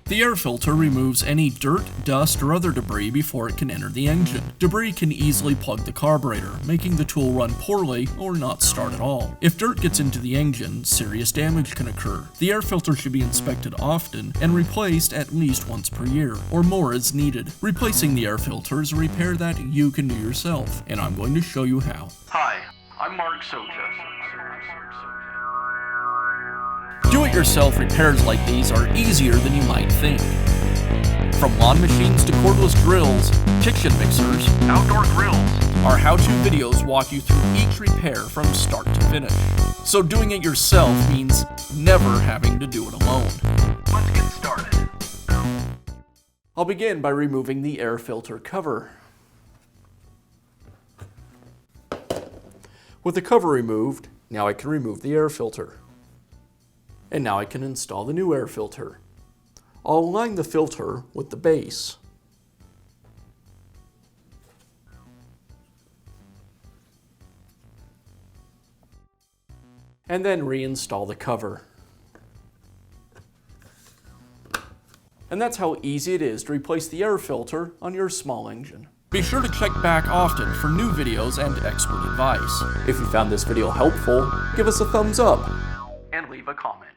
The air filter removes any dirt, dust, or other debris before it can enter the engine. Debris can easily plug the carburetor, making the tool run poorly or not start at all. If dirt gets into the engine, serious damage can occur. The air filter should be inspected often and replaced at least once per year, or more as needed. Replacing the air filter is a repair that you can do yourself, and I'm going to show you how. Hi, I'm Mark Socha. Do-it-yourself repairs like these are easier than you might think. From lawn machines to cordless drills, kitchen mixers, Outdoor grills. our how-to videos walk you through each repair from start to finish. So doing it yourself means never having to do it alone. Let's get started. I'll begin by removing the air filter cover. With the cover removed, now I can remove the air filter. And now I can install the new air filter. I'll align the filter with the base. And then reinstall the cover. And that's how easy it is to replace the air filter on your small engine. Be sure to check back often for new videos and expert advice. If you found this video helpful, give us a thumbs up. And leave a comment.